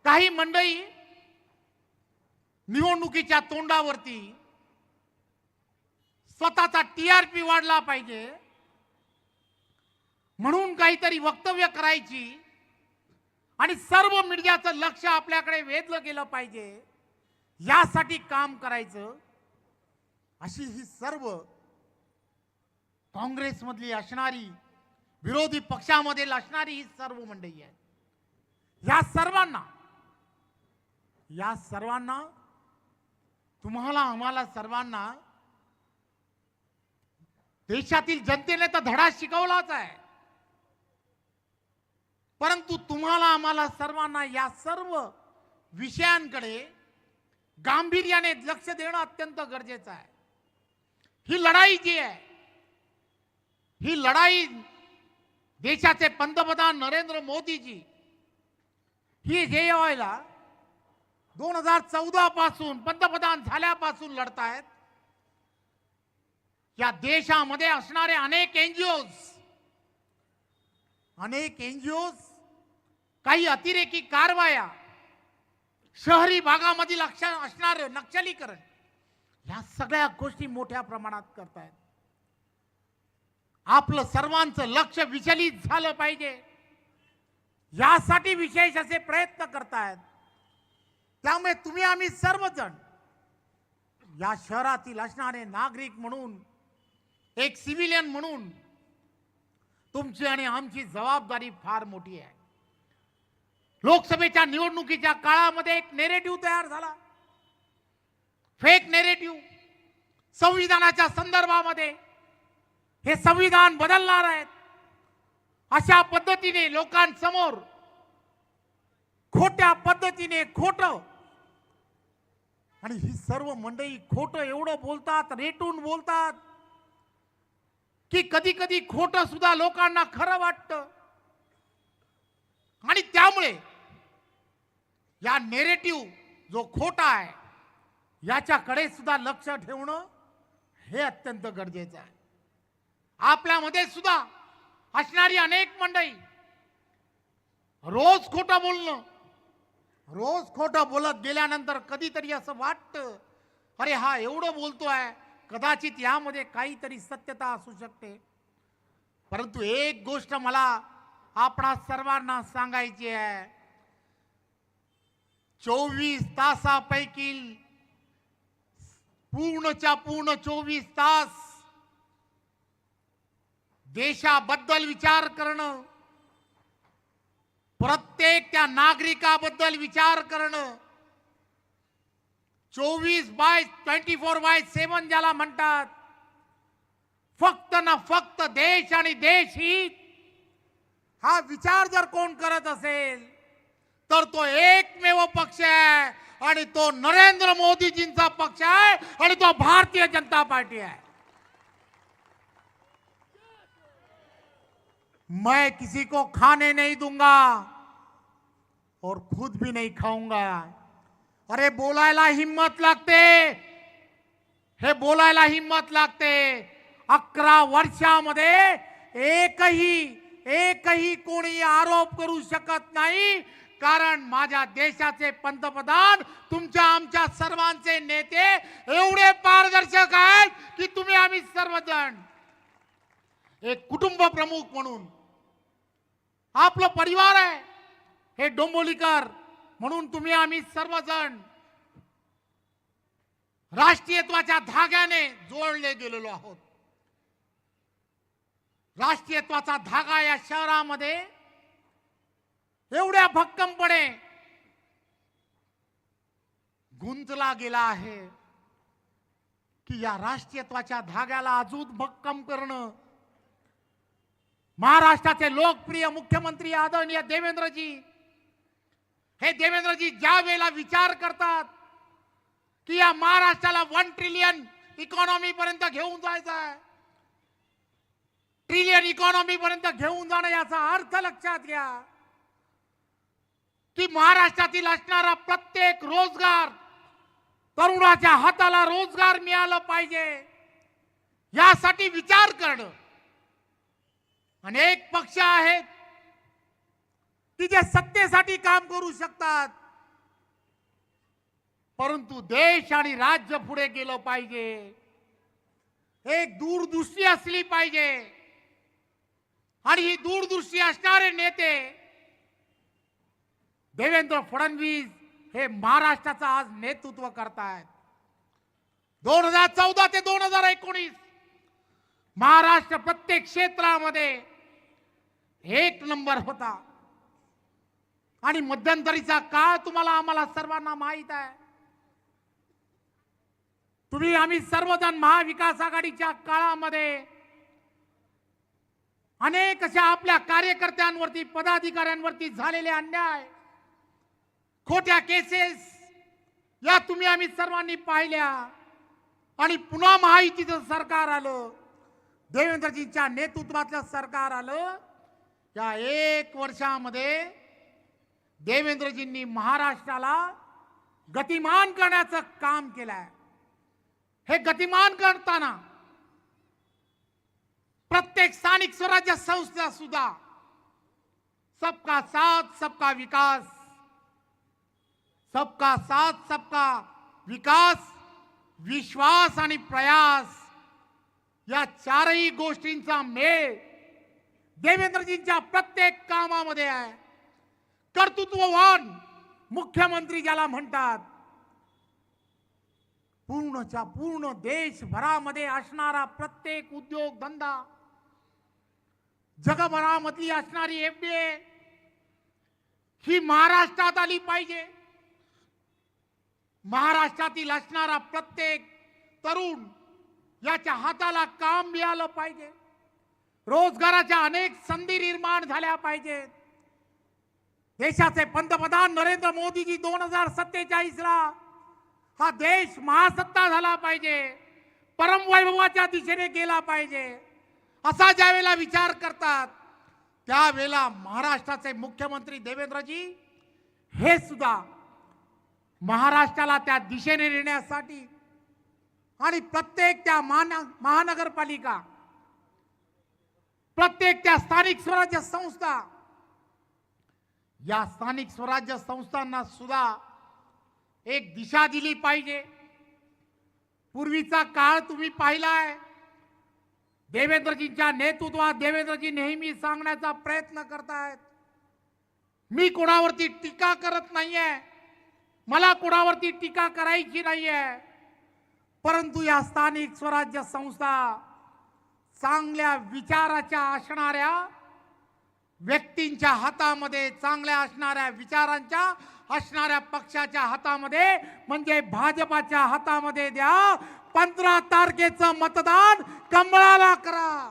काही मंडळी निवडणुकीच्या तोंडावरती स्वतःचा टीआरपी वाढला पाहिजे म्हणून काहीतरी वक्तव्य करायची आणि सर्व मीडियाचं लक्ष आपल्याकडे वेधलं गेलं पाहिजे यासाठी काम करायचं, अशी ही सर्व काँग्रेसमधली असणारी, विरोधी पक्षामध्ये असणारी ही सर्व मंडळी आहे. या सर्वांना तुम्हाला आम्हाला सर्वांना देशातील जनतेने तर धडा शिकवलाच आहे, परंतु तुम्हाला आम्हाला सर्वांना या सर्व विषयांकडे गांभीर्याने लक्ष देणं अत्यंत गरजेचं आहे. ही लढाई जी आहे, ही लढाई देशाचे पंतप्रधान नरेंद्र मोदीजी ही जे व्हायला 2014 पासून पंतप्रधान झाल्यापासून लढतायत. या देशामध्ये असणारे अनेक एनजीओज काही अतिरेकी कारवाया, शहरी भागामधील असणारे नक्षलीकरण, या सगळ्या गोष्टी मोठ्या प्रमाणात करतायत. आपलं सर्वांचं लक्ष विचलित झालं पाहिजे यासाठी विशेष असे प्रयत्न करतायत. त्यामुळे तुम्ही आम्ही सर्वजण या शहरातील असणारे नागरिक म्हणून, एक सिव्हिलियन म्हणून तुमची आणि आमची जबाबदारी फार मोठी आहे. लोकसभेच्या निवडणुकीच्या काळामध्ये एक नेरेटिव्ह तयार झाला, फेक नेरेटिव्ह. संविधानाच्या संदर्भामध्ये हे संविधान बदलणार आहेत अशा पद्धतीने लोकांसमोर खोट्या पद्धतीने खोटं, आणि ही सर्व मंडळी खोटं एवढं बोलतात, रेटून बोलतात की कधी कधी खोटं सुद्धा लोकांना खरं वाटतं. आणि त्यामुळे या नेरेटिव्ह जो खोटा आहे याच्याकडे सुद्धा लक्ष ठेवणं हे अत्यंत गरजेचं आहे. आपल्यामध्ये सुद्धा असणारी अनेक मंडळी रोज खोटं बोलणं, रोज खोटं बोलत गेल्यानंतर कधीतरी असं वाटतं, अरे हा एवढं बोलतोय, कदाचित यामध्ये काहीतरी सत्यता असू शकते. परंतु एक गोष्ट मला आपणा सर्वांना सांगायची आहे, 24 तासापैकी पूर्णच्या पूर्ण 24 तास देशाबद्दल विचार करणं, प्रत्येक त्या नागरिकाबद्दल विचार करणं, 24/7 ज्याला म्हणतात, फक्त ना फक्त देश आणि देशहित हा विचार जर कोण करत असेल तर तो एकमेव पक्ष आहे आणि तो नरेंद्र मोदीजींचा पक्ष आहे आणि तो भारतीय जनता पार्टी है. मैं किसी को खाने नहीं दूंगा और खुद भी नहीं खाऊंगा. अरे बोलायला हिम्मत लागते, हे बोलायला हिम्मत लागते. 11 वर्षामध्ये एकही कोणी आरोप करू शकत नाही, कारण माझ्या देशाचे पंतप्रधान, तुमच्या आमच्या सर्वांचे नेते एवढे पारदर्शक आहेत की तुम्ही आम्ही सर्वजण एक कुटुंब प्रमुख म्हणून, आपलं परिवार आहे हे डोंबिवलीकर म्हणून तुम्ही आम्ही सर्वजण राष्ट्रीयत्वाच्या धाग्याने जोडले गेलेलो आहोत. राष्ट्रीयत्वाचा धागा या शहरामध्ये एवढ्या भक्कमपणे गुंतला गेला आहे की या राष्ट्रीयत्वाच्या धाग्याला अजून भक्कम करणं महाराष्ट्राचे लोकप्रिय मुख्यमंत्री आदरणीय देवेंद्रजी, हे देवेंद्रजी ज्या वेळेला विचार करतात की या महाराष्ट्राला 1 ट्रिलियन इकॉनॉमी पर्यंत घेऊन जायचं आहे, ट्रिलियन इकॉनॉमी पर्यंत घेऊन जाणं याचा अर्थ लक्षात घ्या की महाराष्ट्रातील असणारा प्रत्येक रोजगार, तरुणाच्या हाताला रोजगार मिळाला पाहिजे यासाठी विचार करणं. अनेक पक्ष आहेत की जे सत्तेसाठी काम करू शकतात, परंतु देश आणि राज्य पुढे गेलं पाहिजे, एक दूरदृष्टी असली पाहिजे. आणि ही दूरदृष्टी असणारे नेते देवेंद्र फडणवीस हे महाराष्ट्राचं आज नेतृत्व करतायत. 2014 ते 2019 महाराष्ट्र प्रत्येक क्षेत्रामध्ये एक नंबर होता. आणि मध्यंतरीचा काळ तुम्हाला आम्हाला सर्वांना माहित आहे. तुम्ही आम्ही सर्वजण महाविकास आघाडीच्या काळामध्ये अनेक अशा आपल्या कार्यकर्त्यांवरती पदाधिकाऱ्यांवरती झालेले अन्याय, खोट्या केसेस या तुम्ही आम्ही सर्वांनी पाहिल्या. आणि पुन्हा महायुतीचं सरकार आलं, देवेंद्रजींच्या नेतृत्वातलं सरकार आलं. या 1 वर्षामध्ये देवेंद्रजींनी महाराष्ट्राला गतिमान करण्याचं काम केलंय. हे गतिमान करताना प्रत्येक स्थानिक स्वराज्य संस्था सुद्धा सबका साथ सबका विकास, सबका साथ सबका विकास, विश्वास आणि प्रयास या चारही गोष्टींचा मेळ देवेंद्रजींच्या प्रत्येक कामामध्ये आहे. कर्तृत्ववान मुख्यमंत्री ज्याला म्हणतात, पूर्णच्या पूर्ण देशभरामध्ये असणारा प्रत्येक उद्योग धंदा, जगभरामधली असणारी एफडीए ही महाराष्ट्रात आली पाहिजे. महाराष्ट्रातील असणारा प्रत्येक तरुण याच्या हाताला काम मिळालं पाहिजे. रोजगाराच्या अनेक संधी निर्माण झाल्या पाहिजेत. देशाचे पंतप्रधान नरेंद्र मोदीजी 2047 ला हा देश महासत्ता झाला पाहिजे, परमवैभवाच्या दिशेने गेला पाहिजे असा ज्यावेळेला विचार करतात, त्यावेळेला महाराष्ट्राचे मुख्यमंत्री देवेंद्रजी हे सुद्धा महाराष्ट्राला त्या दिशेने नेण्यासाठी आणि प्रत्येक त्या महानगरपालिका, प्रत्येक त्या स्थानिक स्वराज्य संस्था, या स्थानिक स्वराज्य संस्थांना सुद्धा एक दिशा दिली पाहिजे. पूर्वीचा काळ तुम्ही पाहिलाय, देवेंद्रजींच्या नेतृत्वात देवेंद्रजी नेहमी सांगण्याचा प्रयत्न करतायत, मी कोणावरती टीका करत नाहीये, मला कोणावरती टीका करायची नाहीये, परंतु या स्थानिक स्वराज्य संस्था चांगल्या विचाराच्या असणाऱ्या व्यक्तींच्या हातामध्ये, चांगल्या असणाऱ्या विचारांच्या असणाऱ्या पक्षाच्या हातामध्ये म्हणजे भाजपाच्या हातामध्ये द्या. 15 तारखेचं मतदान कमळाला करा.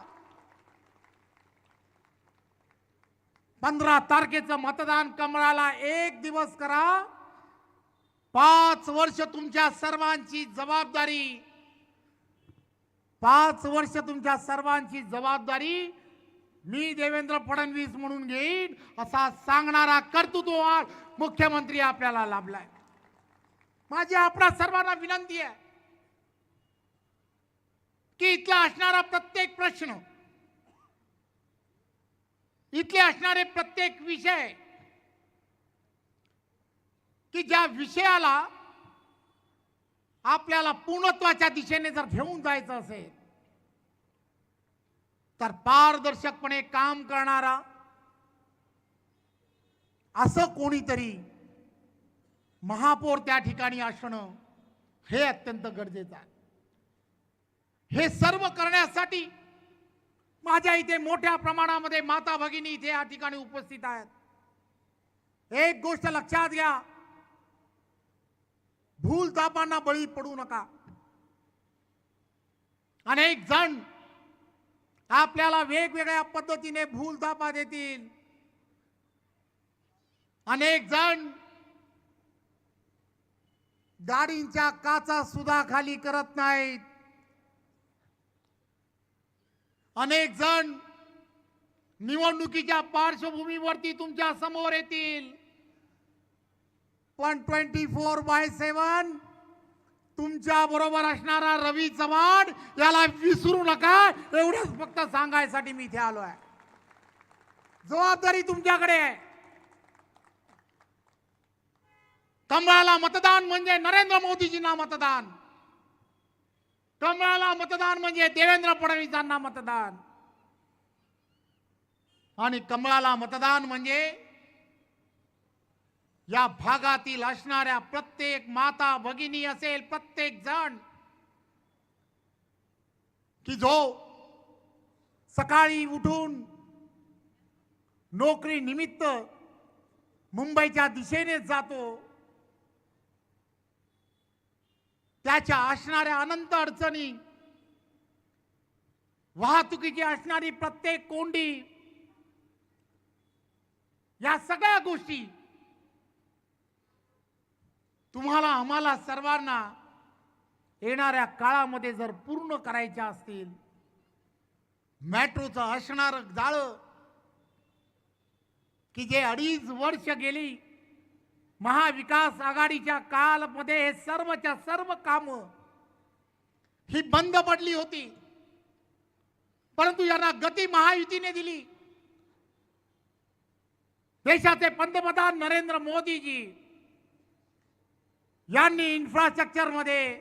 15 तारखेचं मतदान कमळाला एक दिवस करा. 5 वर्ष तुमच्या सर्वांची जबाबदारी, 5 वर्ष तुमच्या सर्वांची जबाबदारी मी देवेंद्र फडणवीस म्हणून घेईन असा सांगणारा कर्तृत्ववान मुख्यमंत्री आपल्याला लाभलाय. माझी आपल्या सर्वांना विनंती आहे की इथला असणारा प्रत्येक प्रश्न, इथले असणारे प्रत्येक विषय, की ज्या विषयाला आपल्याला पूर्णत्वाच्या दिशेने जर घेऊन जायचं असेल तर पारदर्शकपणे काम करणारा असं कोणीतरी महापौर त्या ठिकाणी असणं हे अत्यंत गरजेचं आहे. हे सर्व करण्यासाठी माझ्या इथे मोठ्या प्रमाणामध्ये माता भगिनी इथे या ठिकाणी उपस्थित आहेत. एक गोष्ट लक्षात घ्या, भूलथापांना बळी पडू नका. अनेक जण आपल्याला वेगवेगळ्या पद्धतीने भूलथापा देतील. अनेक जण गाडींच्या काचा सुद्धा खाली करत नाहीत. अनेक जण निवडणुकीच्या पार्श्वभूमीवरती तुमच्या समोर येतील, पण 24/7 तुमच्या बरोबर असणारा रवी चव्हाण याला विसरू नका, एवढंच फक्त सांगायसाठी मी इथे आलो आहे. जबाबदारी तुमच्याकडे आहे. कमळाला मतदान म्हणजे नरेंद्र मोदीजींना मतदान, कमळाला मतदान म्हणजे देवेंद्र फडणवीसांना मतदान, आणि कमळाला मतदान म्हणजे या भागातील असणाऱ्या प्रत्येक माता भगिनी असेल, प्रत्येक जण की जो सकाळी उठून नोकरी निमित्त मुंबईच्या दिशेने जातो, त्याच्या असणाऱ्या अनंत अडचणी, वाहतुकीची असणारी प्रत्येक कोंडी, या सगळ्या गोष्टी तुम्हाला आम्हाला सर्वांना येणाऱ्या काळामध्ये जर पूर्ण करायच्या असतील, मेट्रोचं असणार जाळं की जे 2.5 वर्ष गेली महाविकास आघाडीच्या काळामध्ये हे सर्वच्या सर्व कामं ही बंद पडली होती, परंतु यांना गती महायुतीने दिली. देशाचे पंतप्रधान नरेंद्र मोदीजी यांनी इन्फ्रास्ट्रक्चर मध्ये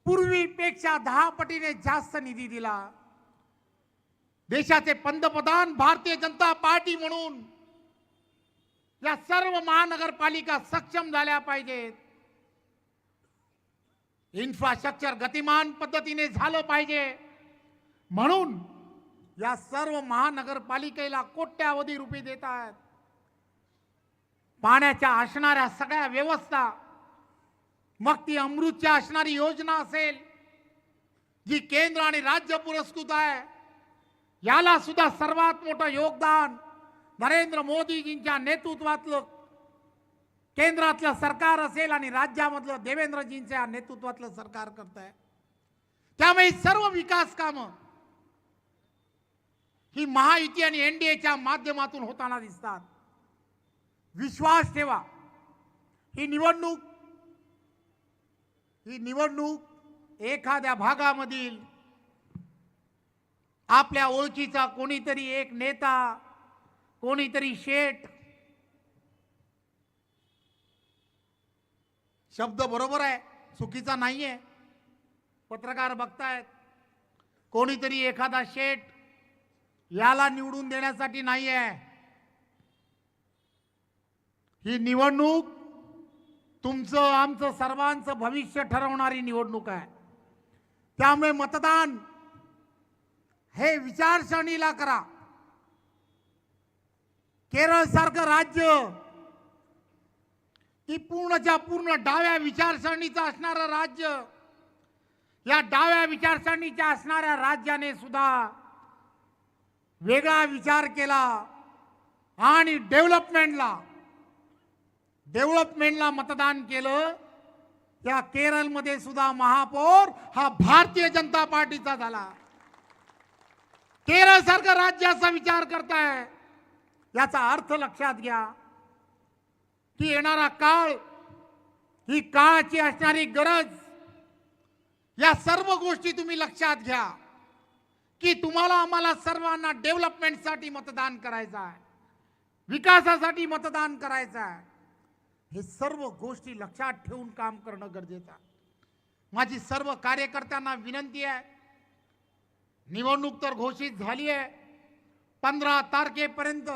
पूर्वीपेक्षा 10 पटीने जास्त निधी दिला. देशाचे पंतप्रधान भारतीय जनता पार्टी म्हणून या सर्व महानगरपालिका सक्षम झाल्या पाहिजेत, इन्फ्रास्ट्रक्चर गतिमान पद्धतीने झालं पाहिजे, म्हणून या सर्व महानगरपालिकेला कोट्यावधी रुपये देतात. पाण्याच्या असणाऱ्या सगळ्या व्यवस्था, मग ती अमृतची असणारी योजना असेल जी केंद्र आणि राज्य पुरस्कृत आहे, याला सुद्धा सर्वात मोठं योगदान नरेंद्र मोदीजींच्या नेतृत्वातलं केंद्रातलं सरकार असेल आणि राज्यामधलं देवेंद्रजींच्या नेतृत्वातलं सरकार करत आहे. त्यामुळे सर्व विकास कामं ही महायुती आणि एनडीएच्या माध्यमातून होताना दिसतात. विश्वास ठेवा, ही निवडणूक एखाद्या भागामधील आपल्या ओळखीचा कोणीतरी एक नेता, कोणीतरी शेठ, शब्द बरोबर आहे, चुकीचा नाहीये, पत्रकार बघतायत, कोणीतरी एखादा शेठ याला निवडून देण्यासाठी नाहीये. ही निवडणूक तुमचं आमचं सर्वांचं भविष्य ठरवणारी निवडणूक आहे. त्यामुळे मतदान हे विचारसरणीला करा. केरळ सारखं राज्य की पूर्णच्या पूर्ण डाव्या विचारसरणीचं असणारं राज्य, या डाव्या विचारसरणीच्या असणाऱ्या राज्याने सुद्धा वेगळा विचार केला आणि डेव्हलपमेंटला मतदान केलं. त्या केरळमध्ये सुद्धा महापौर हा भारतीय जनता पार्टीचा झाला. केरळ सारखं राज्याचा विचार करताय, याचा अर्थ लक्षात घ्या की येणारा काळ, ही काळाची असणारी गरज, या सर्व गोष्टी तुम्ही लक्षात घ्या की तुम्हाला आम्हाला सर्वांना डेव्हलपमेंटसाठी मतदान करायचं आहे, विकासासाठी मतदान करायचं आहे. हे सर्व गोष्टी लक्षात ठेवून काम करणं गरजेचं आहे. माझी सर्व कार्यकर्त्यांना विनंती आहे, निवडणूक तर घोषित झाली आहे, 15 तारखेपर्यंत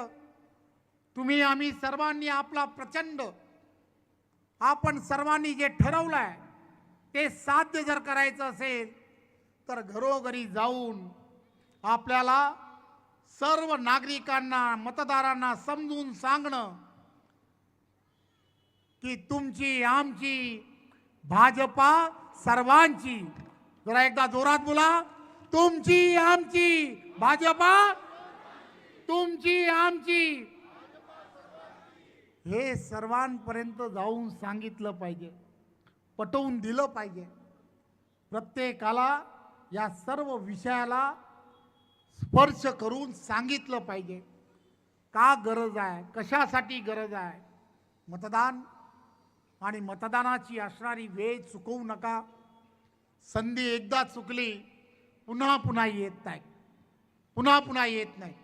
तुम्ही आम्ही सर्वांनी आपला प्रचंड, आपण सर्वांनी जे ठरवलंय ते साध्य जर करायचं असेल तर घरोघरी जाऊन आपल्याला सर्व नागरिकांना, मतदारांना समजून सांगणं की तुमची आमची भाजपा सर्वांची, जरा एकदा जोरात बोला, तुमची आमची भाजपा, तुमची आमची, हे सर्वांपर्यंत जाऊन सांगितलं पाहिजे, पटवून दिलं पाहिजे. प्रत्येकाला या सर्व विषयाला स्पर्श करून सांगितलं पाहिजे का गरज आहे, कशासाठी गरज आहे. मतदान आणि मतदानाची असणारी वेळ चुकवू नका. संधी एकदा चुकली पुन्हा पुन्हा येत नाही, पुन्हा पुन्हा येत नाही.